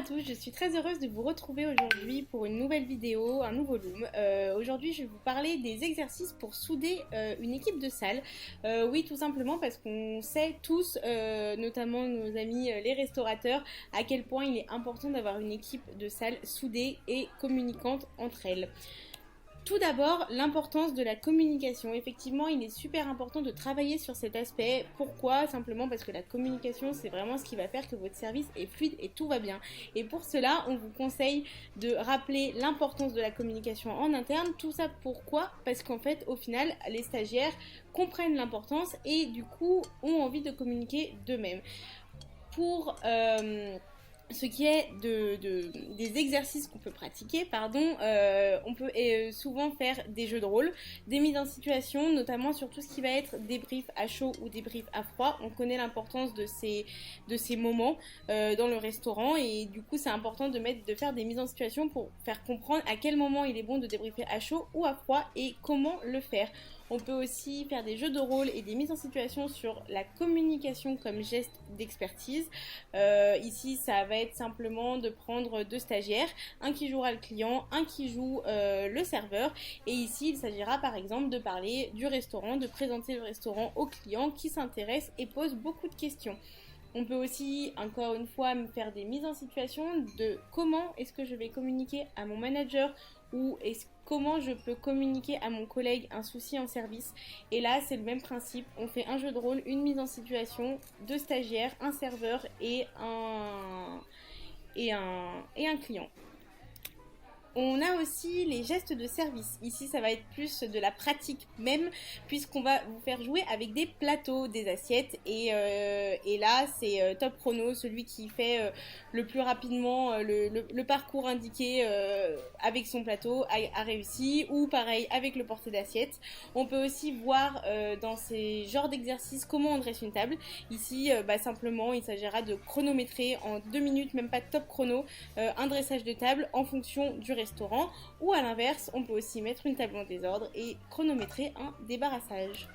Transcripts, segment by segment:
à tous, je suis très heureuse de vous retrouver aujourd'hui pour une nouvelle vidéo, un nouveau Loom. Aujourd'hui, je vais vous parler des exercices pour souder une équipe de salle. Oui, tout simplement parce qu'on sait tous, notamment nos amis les restaurateurs, à quel point il est important d'avoir une équipe de salle soudée et communicante entre elles. Tout d'abord, l'importance de la communication. Effectivement, il est super important de travailler sur cet aspect. Pourquoi? Simplement parce que la communication, c'est vraiment ce qui va faire que votre service est fluide et tout va bien. Et pour cela, on vous conseille de rappeler l'importance de la communication en interne. Tout ça pourquoi? Parce qu'en fait, au final, les stagiaires comprennent l'importance et du coup ont envie de communiquer d'eux-mêmes. Pour ce qui est des exercices qu'on peut pratiquer, on peut souvent faire des jeux de rôle, des mises en situation, notamment sur tout ce qui va être débrief à chaud ou débrief à froid. On connaît l'importance de ces moments dans le restaurant et du coup c'est important de faire des mises en situation pour faire comprendre à quel moment il est bon de débriefer à chaud ou à froid et comment le faire. On peut aussi faire des jeux de rôle et des mises en situation sur la communication comme geste d'expertise. Ici, ça va être simplement de prendre deux stagiaires, un qui jouera le client, un qui joue le serveur. Et ici, il s'agira par exemple de parler du restaurant, de présenter le restaurant au client qui s'intéresse et pose beaucoup de questions. On peut aussi, encore une fois, faire des mises en situation de comment est-ce que je vais communiquer à mon manager ou comment je peux communiquer à mon collègue un souci en service. Et là, c'est le même principe. On fait un jeu de rôle, une mise en situation, deux stagiaires, un serveur et un client. On a aussi les gestes de service. Ici, ça va être plus de la pratique même, puisqu'on va vous faire jouer avec des plateaux, des assiettes. Et là, c'est top chrono, celui qui fait le plus rapidement le parcours indiqué avec son plateau a réussi. Ou pareil, avec le porté d'assiette. On peut aussi voir dans ces genres d'exercices comment on dresse une table. Ici, simplement, il s'agira de chronométrer en 2 minutes, même pas de top chrono, un dressage de table en fonction du restaurant, ou à l'inverse, on peut aussi mettre une table en désordre et chronométrer un débarrassage.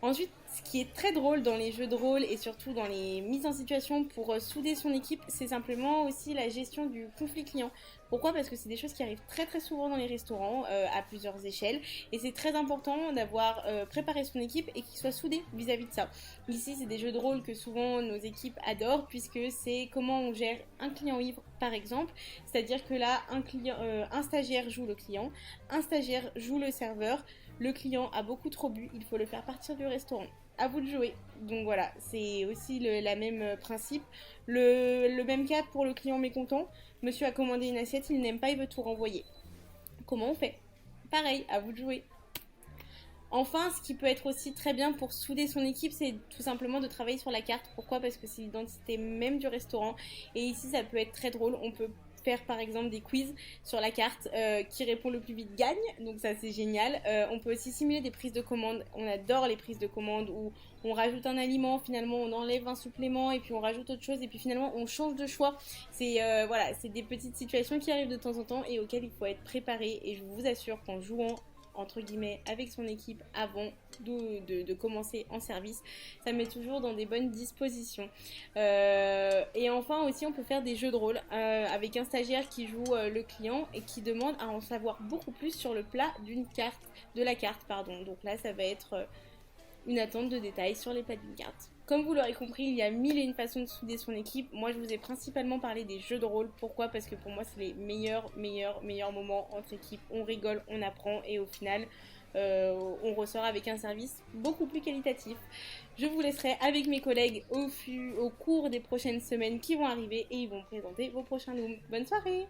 Ensuite, ce qui est très drôle dans les jeux de rôle et surtout dans les mises en situation pour souder son équipe, c'est simplement aussi la gestion du conflit client. Pourquoi? Parce que c'est des choses qui arrivent très très souvent dans les restaurants à plusieurs échelles et c'est très important d'avoir préparé son équipe et qu'il soit soudé vis-à-vis de ça. Ici, c'est des jeux de rôle que souvent nos équipes adorent puisque c'est comment on gère un client ivre par exemple, c'est-à-dire que là, un stagiaire joue le client, un stagiaire joue le serveur. Le client a beaucoup trop bu, il faut le faire partir du restaurant. À vous de jouer. Donc voilà, c'est aussi la même principe. Le même cas pour le client mécontent. Monsieur a commandé une assiette, il n'aime pas, il veut tout renvoyer. Comment on fait? Pareil, à vous de jouer. Enfin, ce qui peut être aussi très bien pour souder son équipe, c'est tout simplement de travailler sur la carte. Pourquoi? Parce que c'est l'identité même du restaurant. Et ici, ça peut être très drôle. On peut faire par exemple des quiz sur la carte, qui répond le plus vite gagne, donc ça c'est génial. On peut aussi simuler des prises de commande, on adore les prises de commande où on rajoute un aliment, finalement on enlève un supplément et puis on rajoute autre chose et puis finalement on change de choix. Voilà, c'est des petites situations qui arrivent de temps en temps et auxquelles il faut être préparé, et je vous assure qu'en jouant entre guillemets avec son équipe avant de commencer en service, ça met toujours dans des bonnes dispositions. Et enfin aussi, on peut faire des jeux de rôle avec un stagiaire qui joue le client et qui demande à en savoir beaucoup plus sur le plat de la carte. Donc là, ça va être une attente de détails sur les plats d'une carte. Comme vous l'aurez compris, il y a mille et une façons de souder son équipe. Moi, je vous ai principalement parlé des jeux de rôle. Pourquoi? Parce que pour moi, c'est les meilleurs moments entre équipes. On rigole, on apprend et au final, on ressort avec un service beaucoup plus qualitatif. Je vous laisserai avec mes collègues au cours des prochaines semaines qui vont arriver et ils vont présenter vos prochains looms. Bonne soirée!